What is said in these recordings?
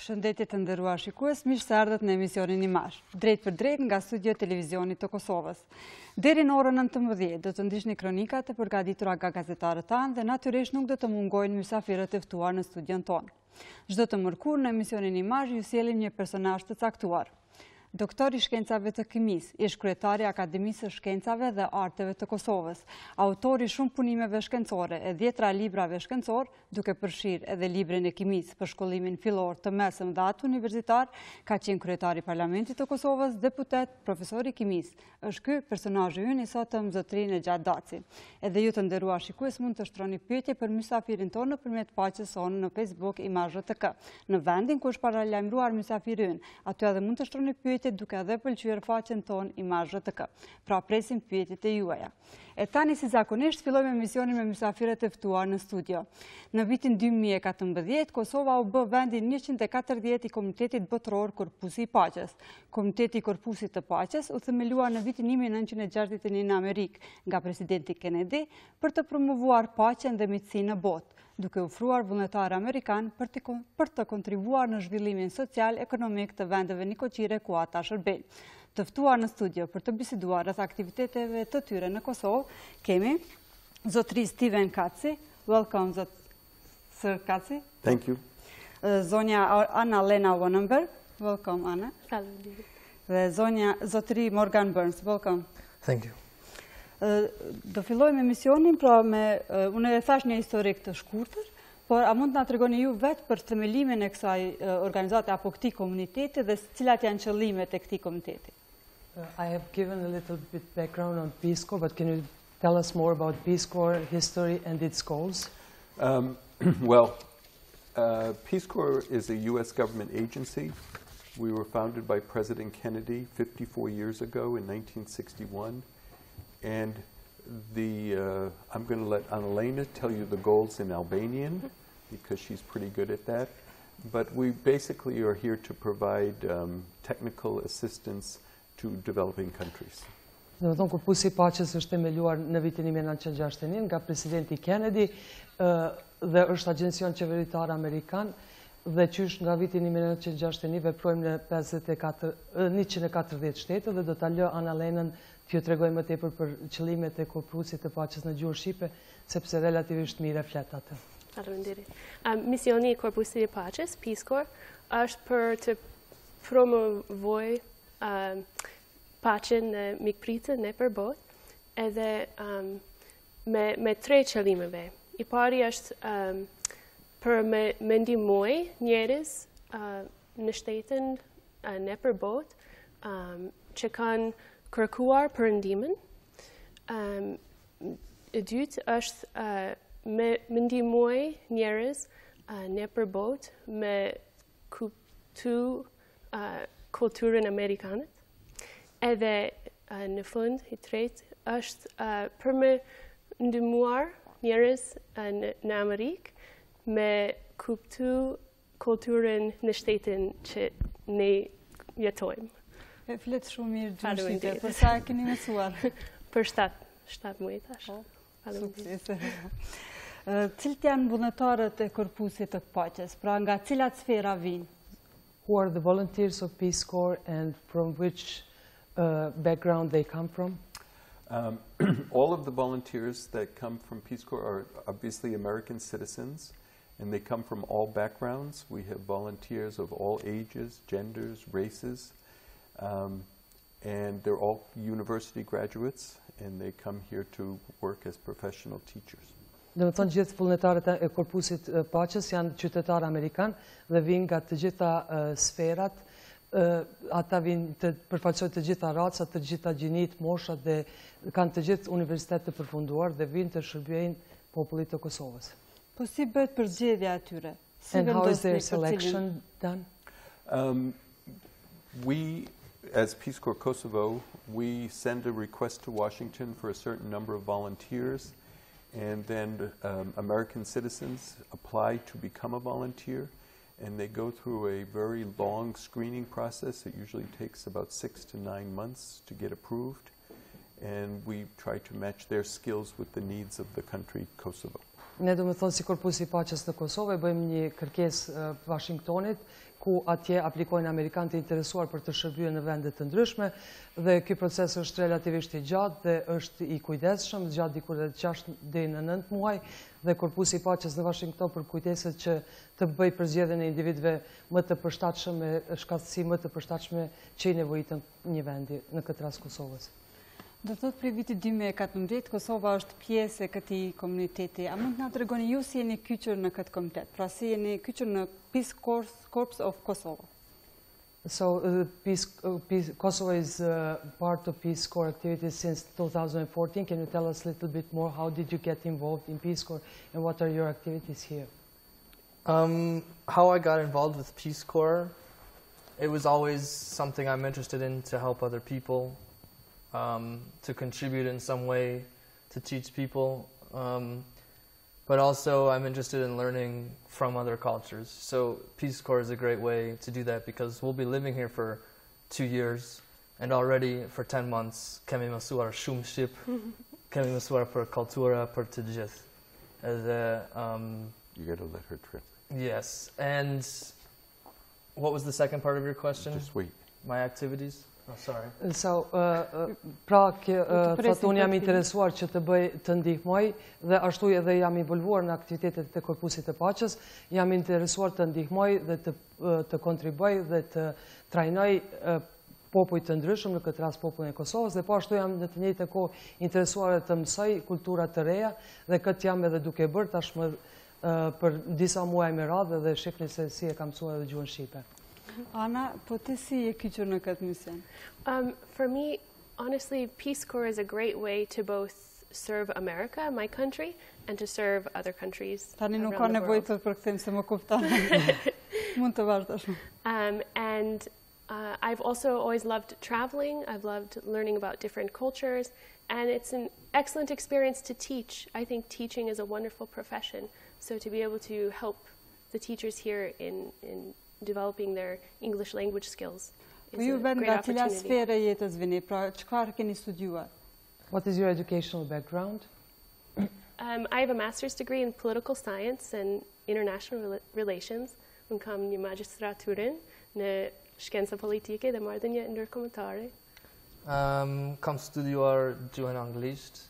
Shëndetje të nderuar shikues, mirë se ardhët në emisionin IMAZH, drejt për drejt nga studio televizionit të Kosovës. Deri në orën 19 do të ndiqni kronikat e përgatitura nga gazetarët tanë dhe natyrisht nuk do të mungojnë mysafirët e ftuar në studion tonë. Çdo të mërkur në emisionin IMAZH ju sjellim një personazh të caktuar. Doktor i shkencave të kimisë, ish kryetari i Akademisë së Shkencave dhe Arteve të Kosovës, autori shumë punimeve shkencore e 10 librave shkencor, duke përfshirë edhe librin e kimisë për shkollimin fillor të mesëm dhe atë universitar, ka qenë kryetari i Parlamentit të Kosovës, deputet, profesor i kimisë. Është ky personazhi ynë i sotëm zotrin e Gjatë Daci. Edhe ju të nderuar shikues mund të shtroni pyetje për mysafirin tonë nëpërmjet faqes sonë në Facebook IMAZH.tk. Në vendin ku është paralajmëruar mysafiri ynë, aty edhe mund të shtroni pyetje duke edhe pëlqyer faqen tonë IMAZH.tk. Pra presim pyetjet e juaja. E tani si zakonisht fillojmë emisionin me mysafirët e ftuar në studio. Në vitin 2014, Kosova u bë vendi 140 i Komitetit Botëror Korpusi i Paqes. Komiteti i Korpusit të Paqes u themeluar në vitin 1961 në Amerikë nga presidenti Kennedy për të promovuar paqen dhe miqësinë në botë, duke ofruar vullnetarë amerikanë për të kontribuar në zhvillimin social, ekonomik të vendeve nikoqire ku ata shërbejnë. Të ftuar në studio për të biseduar rreth aktiviteteve të tyre në Kosovë, kemi zotri Stephen Kutzy. Welcome, Sir Kutzy. Thank you. Zonja Lena. Welcome, Anna. Dhe zotri Morgan Burns. Welcome. Thank you. Do fillojmë emisionin, pra unë e thash një historik të shkurtër, por a mund të na tregoni ju vetë për themelimin e kësaj organizate apo këtij komuniteti dhe cilat janë qëllimet e këtij komiteti? I have given a little bit background on Peace Corps, but can you tell us more about Peace Corps history and its goals? Peace Corps is a U.S. government agency. We were founded by President Kennedy 54 years ago in 1961. And I'm going to let Lena tell you the goals in Albanian, because she's pretty good at that. But we basically are here to provide technical assistance to developing countries. Do të thonë Korpusi i Paqes është themeluar në vitin 1961 nga presidenti Kennedy dhe është agjencion qeveritar amerikan dhe qysh nga vitin 1961 veprojmë në 140 shtete dhe do ta lë Ana Lenën t'ju tregoj më tepër për qëllimet e Korpusit të Paqes në gjuhën shqipe, sepse relativisht mirë flet atë. Faleminderit. Misioni i Korpusit të Paqes, Peace Corps, është për të promovoj paqen në mikpritën nëpër botë, edhe me 3 qëllimeve. I pari është për me ndihmoj njerëz në shtetin nëpër botë që kanë kërkuar për ndihmën. E dytë është me ndihmoj njerëz nëpër botë me kuptu kulturën amerikane. Edhe në fund i tretë është për me ndihmuar njerëz në Amerikë me kuptu kulturën në shtetin që ne jetojmë. E flet shumë mirë gjuhën shqipe. Për sa e keni mësuar? Për 7 muaj tash. Suksese. Cilët janë vullnetarët e Korpusit të Paqes? Pra nga cilat sfera vijnë? Who are the volunteers of Peace Corps and from which background they come from? All of the volunteers that come from Peace Corps are obviously American citizens, and they come from all backgrounds. We have volunteers of all ages, genders, races, and they're all university graduates, and they come here to work as professional teachers. Dhe më thonë gjithë vullnetarët e Korpusit Paqes janë qytetarë amerikanë dhe vinë nga të gjitha sferat, ata vinë të përfaqësojnë të gjitha racat, të gjitha gjinit, moshat dhe kanë të gjithë universitet të përfunduar dhe vinë të shërbejnë popullit të Kosovës. Po si bëhet përgjedhja atyre? And how is their selection done? We, as Peace Corps Kosovo, we send a request to Washington for a certain number of volunteers, and then American citizens apply to become a volunteer, and they go through a very long screening process. It usually takes about 6 to 9 months to get approved, and we try to match their skills with the needs of the country, Kosovo. Ne do me thonë si Korpusi i Paqes në Kosovë, bëjmë një kërkesë Washingtonit, ku atje aplikojnë Amerikanët e interesuar për të shërbyer në vende të ndryshme, dhe ky proces është relativisht i gjatë dhe është i kujdesshëm, gjatë diku rreth 6 deri në 9 muaj, dhe Korpusi i Paqes në Washington për kujdeset që të bëjë përzgjedhjen e individëve më të përshtatshëm me shkatësi më të përshtatshme që i nevojitën një vendi, në këtë rast Kosovës. Do të thotë prej vitit 2014, Kosova është pjesë e këtij komuniteti. A mund të na tregoni ju si jeni kyçur në këtë komunitet? Pra si jeni kyçur në Peace Corps of Kosovo? So Kosovo is part of Peace Corps activities since 2014. Can you tell us a little bit more? How did you get involved in Peace Corps and what are your activities here? How I got involved with Peace Corps, it was always something I'm interested in, to help other people, to contribute in some way, to teach people. But also I'm interested in learning from other cultures. So Peace Corps is a great way to do that, because we'll be living here for 2 years, and already for 10 months kemi mësuar shumë shqip, kemi mësuar për kultura, për të gjithë. You got to let her trip. Yes, and what was the second part of your question? Just wait. My activities? Oh, sorry. So, pra, thotë unë jam interesuar që të ndihmoj, dhe ashtu edhe jam involvuar në aktivitetet e Korpusit të Paqes, jam interesuar të ndihmoj dhe të kontribuoj dhe të trajnoj popull të ndryshëm, në këtë rast popullin e Kosovës, dhe po ashtu jam në të njëjtën kohë interesuar të mësoj kultura të reja, dhe këtë jam edhe duke bërë tashmë për disa muaj me radhë, dhe shihni se si e kam mësuar edhe gjuhën shqipe. Ana, po ti si je kyçur në këtë mision? For me, honestly, Peace Corps is a great way to both serve America, my country, and to serve other countries Tani nuk ka around the nevojë world. të përkthejmë se më kupton. Mund të vazhdosh. And I've also always loved traveling. I've loved learning about different cultures, and it's an excellent experience to teach. I think teaching is a wonderful profession. So to be able to help the teachers here in developing their English language skills is Ju a vjen great nga cila opportunity. sferë e jetës vini? Pra çfarë keni studiuar? What is your educational background? I have a master's degree in political science and international relations. Unë kam një magjistraturën në shkenca politike dhe marrëdhënie ndërkombëtare. Kam studiuar gjuhën anglisht,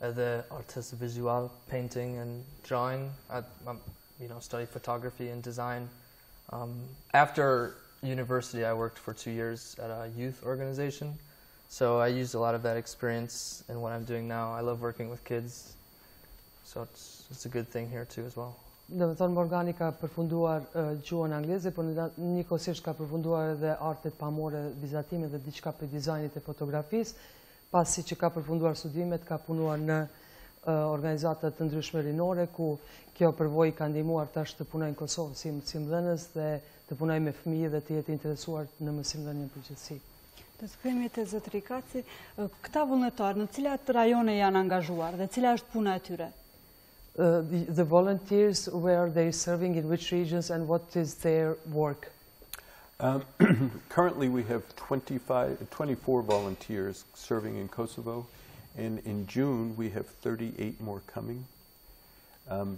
edhe artist visual, painting and drawing. I study photography and design. After university, I worked for 2 years at a youth organization. So I used a lot of that experience in what I'm doing now. I love working with kids. So it's a good thing here too as well. Dhe më thonë, Morgani ka përfunduar gjuhën angleze, por njëkohësisht ka përfunduar edhe artet pamore, vizatime dhe diçka për dizajnit e fotografisë. Pasi që ka përfunduar studimet, ka punuar në organizata të ndryshme rinore, ku kjo përvojë ka ndihmuar tash të punojë në Kosovë si mësimdhënës dhe të punojë me fëmijë dhe të jetë interesuar në mësimdhënien në përgjithësi. Të shkojmë te zotëri Kutzy, këta vullnetarë në cilat rajone janë angazhuar dhe cila është puna e tyre? The volunteers, where are they serving, in which regions, and what is their work? Currently we have 24 volunteers serving in Kosovo, and in June we have 38 more coming.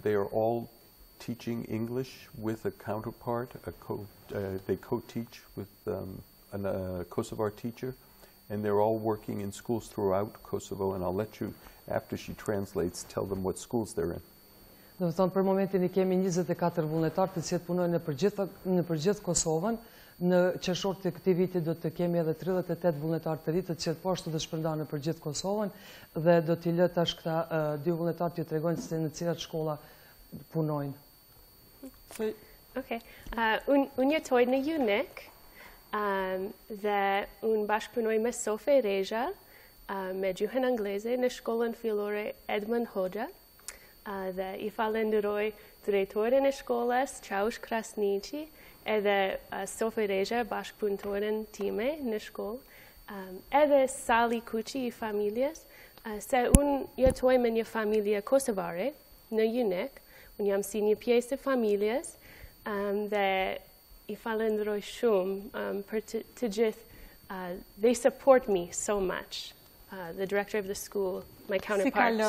They are all teaching English with a counterpart. They co-teach with a Kosovar teacher, and they're all working in schools throughout Kosovo, and I'll let you, after she translates, tell them what schools they're in. Do të thonë, për momentin i kemi 24 vullnetarë të cilët punojnë në përgjithë Kosovën. Në qershor të këtij viti do të kemi edhe 38 vullnetarë të ri të cilët po ashtu do të shpërndahen në përgjithë Kosovën, dhe do t'i lë tash këta 2 vullnetarë t'ju tregojnë se në cilat shkolla punojnë. Okay. Unë jetoj në Junik, dhe unë bashkëpunoj me Sofe Reja, me gjuhën angleze në shkollën fillore Edmund Hoxha, dhe i falenderoj drejtoren e shkollës, Qaush Krasniqi, edhe Sofe Reja, bashkëpunëtoren time në shkollë, edhe Sali Kuqi i familjes, se unë jetoj me një familje kosovare në Junik, unë jam si një pjesë e familjes, dhe I falenderoj shumë për të gjithë. They support me so much. The director of the school, my counterparts. Si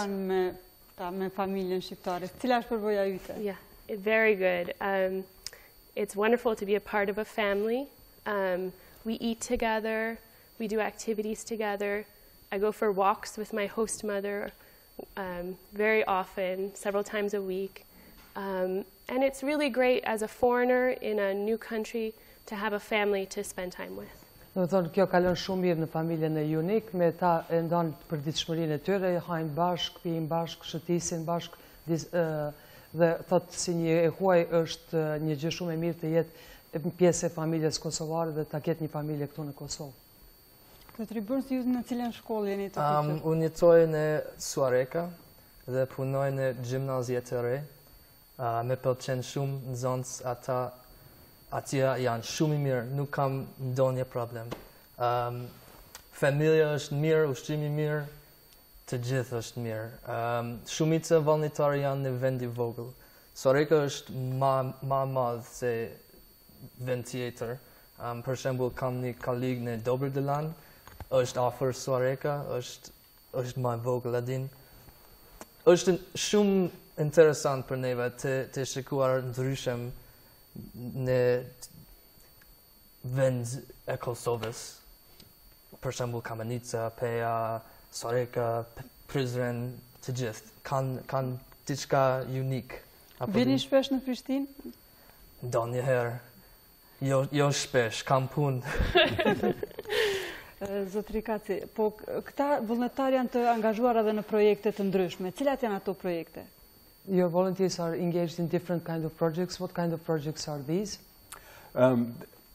kalon me familjen shqiptare? Cila është përvoja yte? Yeah, very good. It's wonderful to be a part of a family. We eat together. We do activities together. I go for walks with my host mother very often, several times a week. And it's really great as a foreigner in a new country to have a family to spend time with. Në thonë, kjo kalon shumë mirë në familjen e Unik, me ta e ndonë për ditëshmërinë e tyre, hajnë bashk, pijnë bashk, shëtisin bashk, dhe thotë si një e huaj është një gjë shumë e mirë të jetë pjesë e familjes kosovare dhe ta ketë një familje këtu në Kosovë. Këtë ribërës ju në cilën shkollë jeni të këtë? Unë jetoj në Suareka dhe punoj në gjimnazje të re. Me pëlqen shumë në zonës ata atje janë shumë I mirë, nuk kam ndonjë problem. Familja është mirë, ushqimi mirë, të gjithë është mirë. Shumica vullnetarë janë në vend I vogël. Suareka është ma madh se vend tjetër. Për shembull, kam një koleg në Dobërdelan, është afër Suareka, është ma vogël adin. Është shumë interesant për neve të shikuar ndryshem në vend e Kosovës. Për shembull Kamenica, Peja, Suareka, Prizren, të gjithë. Kanë diçka unik. Vini shpesh në Prishtinë? Ndonjëherë. Jo shpesh, kam punë. Zotri Kutzy, po këta vullnetarë janë të angazhuar edhe në projekte të ndryshme. Cilat janë ato projekte? Your volunteers are engaged in different kind of projects. What kind of projects are these?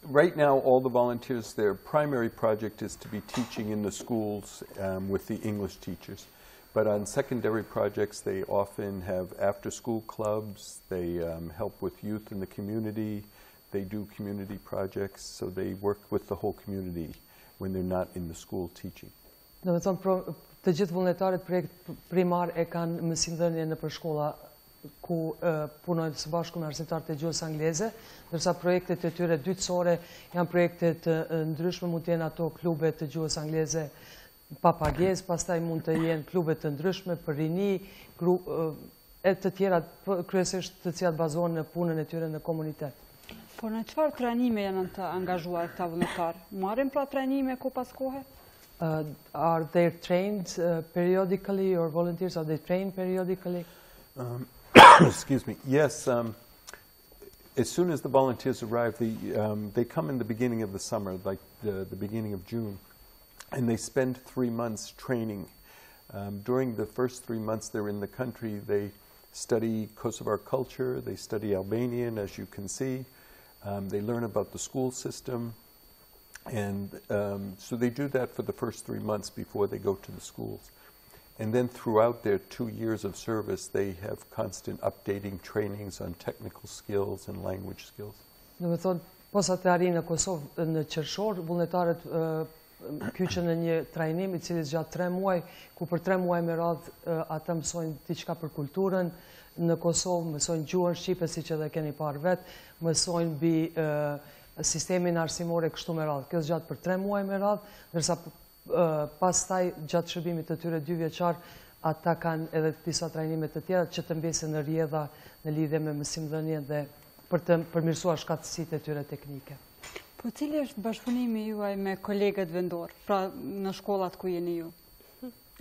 Right now, all the volunteers, their primary project is to be teaching in the schools with the English teachers. But on secondary projects, they often have after-school clubs. They help with youth in the community. They do community projects, so they work with the whole community when they're not in the school teaching. Do të thonë, të gjithë vullnetarët projekt primar e kanë mësimdhënie në për shkolla ku punojnë së bashku me arsimtarët e gjuhës angleze, ndërsa projektet e tyre dytësore janë projekte të ndryshme, mund të jenë ato klube të gjuhës angleze pa pagesë, pastaj mund të jenë klube të ndryshme për rini, e të tjera kryesisht të cilat bazohen në punën e tyre në komunitet. Po në çfarë trajnime janë të angazhuar këta vullnetarë? Marrin pra trajnime ko pas kohe? Are they trained periodically, or volunteers, are they trained periodically? Excuse me. Yes. As soon as the volunteers arrive, they come in the beginning of the summer, like the beginning of June, and they spend 3 months training. During the first 3 months they're in the country, they study Kosovar culture, they study Albanian, as you can see. They learn about the school system. And so they do that for the first 3 months before they go to the schools. And then throughout their 2 years of service, they have constant updating trainings on technical skills and language skills. Do të thonë, posa të arrijnë në Kosovë në qershor, vullnetarët kyçen në një trajnim I cili zgjat 3 muaj, ku për 3 muaj me radhë ata mësojnë diçka për kulturën në Kosovë, mësojnë gjuhën shqipe siç edhe keni parë vet, mësojnë mbi sistemin arsimore kështu me radhë. Kjo zgjat për 3 muaj me radhë, ndërsa pastaj gjatë shërbimit të tyre 2 vjeçar, ata kanë edhe disa trajnime të tjera që të mbesen në rrjedha në lidhje me mësimdhënien dhe për të përmirësuar shkatësitë e tyre teknike. Po cili është bashkëpunimi juaj me kolegët vendor, pra në shkollat ku jeni ju?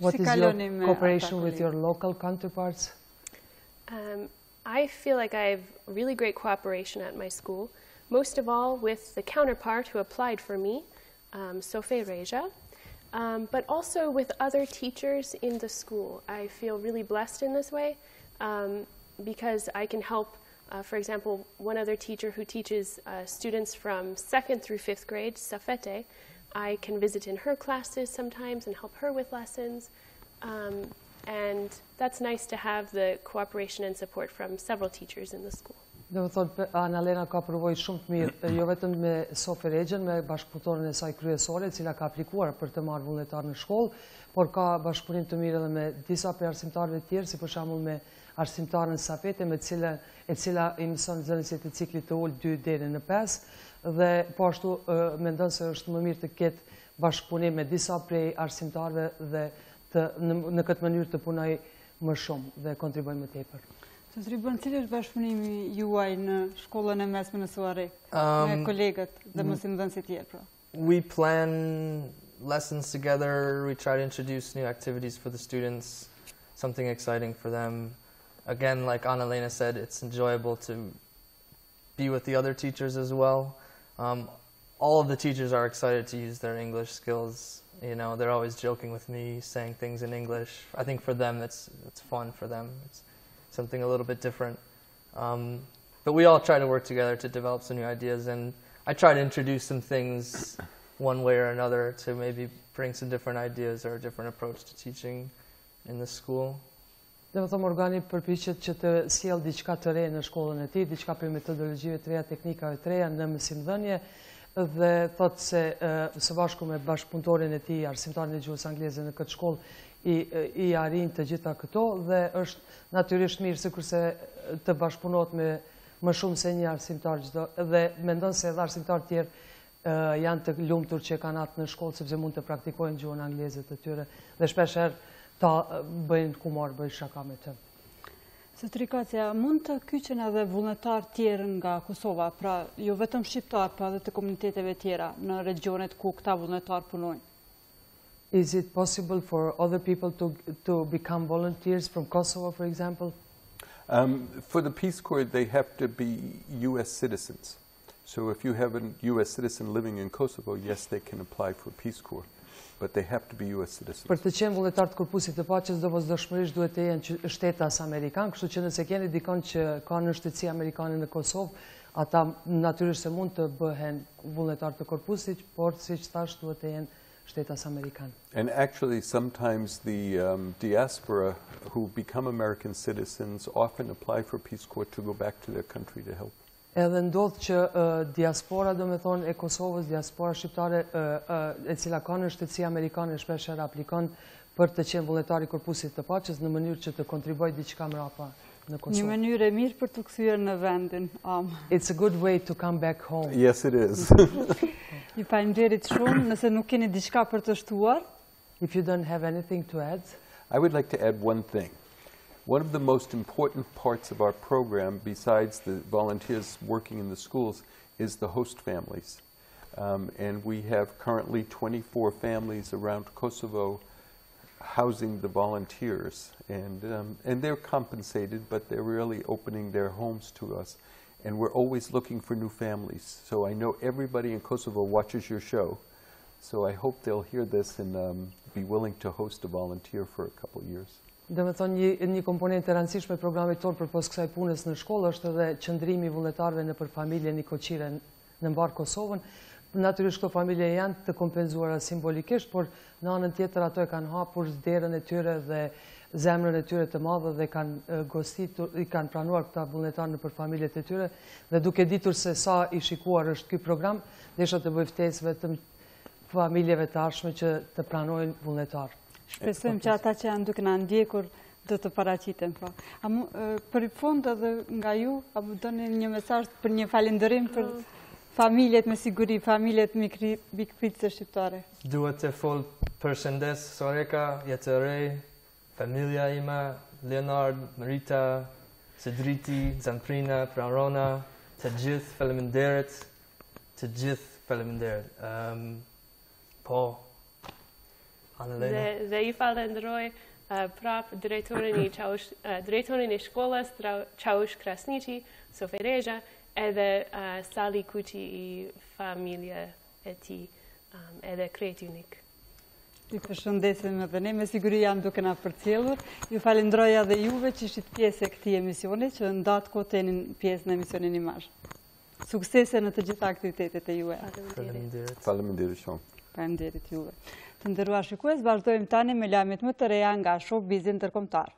What is your cooperation with your local counterparts? I feel like I have really great cooperation at my school. Most of all with the counterpart who applied for me, Sofe Reja, but also with other teachers in the school. I feel really blessed in this way because I can help, for example, one other teacher who teaches students from 2nd through 5th grade, Safete. I can visit in her classes sometimes and help her with lessons. And that's nice to have the cooperation and support from several teachers in the school. Do të thotë, Ana Lena ka përvojë shumë të mirë, jo vetëm me Sofi Regjen, me bashkëpunëtoren e saj kryesore, e cila ka aplikuar për të marrë vullnetar në shkollë, por ka bashkëpunim të mirë edhe me disa prej arsimtarëve të tjerë, si për shembull me arsimtarën Safete, e cila i mëson nxënësit e ciklit të ulë 2 deri në 5, dhe po ashtu mendon se është më mirë të ketë bashkëpunim me disa prej arsimtarëve dhe në këtë mënyrë të punoj më shumë dhe kontriboj më tepër. Zotëri Bën, cili është bashkëpunimi juaj në shkollën e mesme në Suari, me kolegët dhe mësimdhënësit tjerë, pra? We plan lessons together. We try to introduce new activities for the students, something exciting for them. Again, like Lena said, it's enjoyable to be with the other teachers as well. All of the teachers are excited to use their English skills. You know, they're always joking with me, saying things in English. I think for them, it's fun for them. It's something a little bit different. But we all try to work together to develop some new ideas, and I try to introduce some things one way or another to maybe bring some different ideas or a different approach to teaching in the school. Dhe më thëmë, organi përpiqet që të sjellë diçka të re në shkollën e tij, diçka për metodologjive të reja, teknikave të reja në mësimdhënie, dhe thotë se së bashku me bashkëpunëtorin e tij, arsimtarin e gjuhës angleze në këtë shkollë, i arrin të gjitha këto, dhe është natyrisht mirë sikurse të bashkëpunohet me më shumë se një arsimtar çdo, dhe mendon se edhe arsimtar tjerë janë të lumtur që kanë atë në shkollë sepse mund të praktikojnë gjuhën angleze të tyre dhe shpeshherë ta bëjnë humor, bëjnë shaka me të. Zotëri Kutzy, mund të kyçen edhe vullnetar tjerë nga Kosova, pra jo vetëm shqiptar, pra edhe të komuniteteve tjera në regionet ku këta vullnetar punojnë? Is it possible for other people to become volunteers from Kosovo, for example? For the Peace Corps, they have to be U.S. citizens. So if you have a U.S. citizen living in Kosovo, yes, they can apply for Peace Corps, but they have to be U.S. citizens. Për të qenë vullnetar të Korpusit të Paqes, domosdoshmërisht duhet të jenë shtetas amerikan, kështu që nëse keni dikon që ka në shtetësi amerikane në Kosovë, ata natyrisht se mund të bëhen vullnetar të Korpusit, por siç thash duhet të jenë shtetas amerikan. And actually, sometimes the diaspora who become American citizens often apply for Peace Corps to go back to their country to help. Edhe ndodh që diaspora, do me thonë, e Kosovës, diaspora shqiptare, e cila ka në shtetësi amerikane, shpeshherë aplikon për të qenë vullnetar i Korpusit të Paqes në mënyrë që të kontribojë diçka mrapa në Kosovë. Një mënyrë e mirë për të kthyer në vendin. It's a good way to come back home. Yes, it is. Ju falenderit shumë, nëse nuk keni diçka për të shtuar. If you don't have anything to add, I would like to add one thing. One of the most important parts of our program, besides the volunteers working in the schools, is the host families. And we have currently 24 families around Kosovo housing the volunteers. And they're compensated, but they're really opening their homes to us. And we're always looking for new families. So I know everybody in Kosovo watches your show. So I hope they'll hear this and be willing to host a volunteer for a couple of years. Dhe me thonë, një komponent e rëndësishme e programit tonë për pos kësaj punës në shkollë është edhe qëndrimi vullnetarëve në për familje një koqire në mbarë Kosovën. Natyrisht këto familje janë të kompenzuara simbolikisht, por në anën tjetër ato e kanë hapur derën e tyre dhe zemrën e tyre të madhe dhe kanë gostitur, i kanë pranuar këta vullnetarë në për familjet e tyre, dhe duke ditur se sa i shikuar është ky program, desha të bëj ftesë vetëm familjeve të ardhshme që të pranojnë vullnetar. Shpresojmë që ata që janë duke na ndjekur do të paraqiten. Për fund edhe nga ju, apo doni një mesazh për një falënderim për familjet me siguri, familjet mikpritëse shqiptare? Duhet të fol përshëndes Soreka, jetë re, familja ime, Leonard, Marita, Cedriti, Zamprina, Prarona, të gjithë faleminderit, të gjithë faleminderit. Po, Dhe I falenderoj prap drejtorin e shkollës, Qaush Krasniqi, Soferezha, edhe Sali Kuqi I familje e ti, edhe krejt unik. Ju përshëndesim edhe ne, me siguri janë duke na përcjellur. Ju falenderoj edhe juve që ishit pjesë e këtij emisioni, që ndatë kohë të jenin pjesë në emisionin IMAZH. Suksese në të gjitha aktivitetet e juve. Faleminderit shumë. Faleminderit juve. Të nderuar shikues, vazhdojmë tani me lajmet më të reja nga showbizi ndërkombëtar.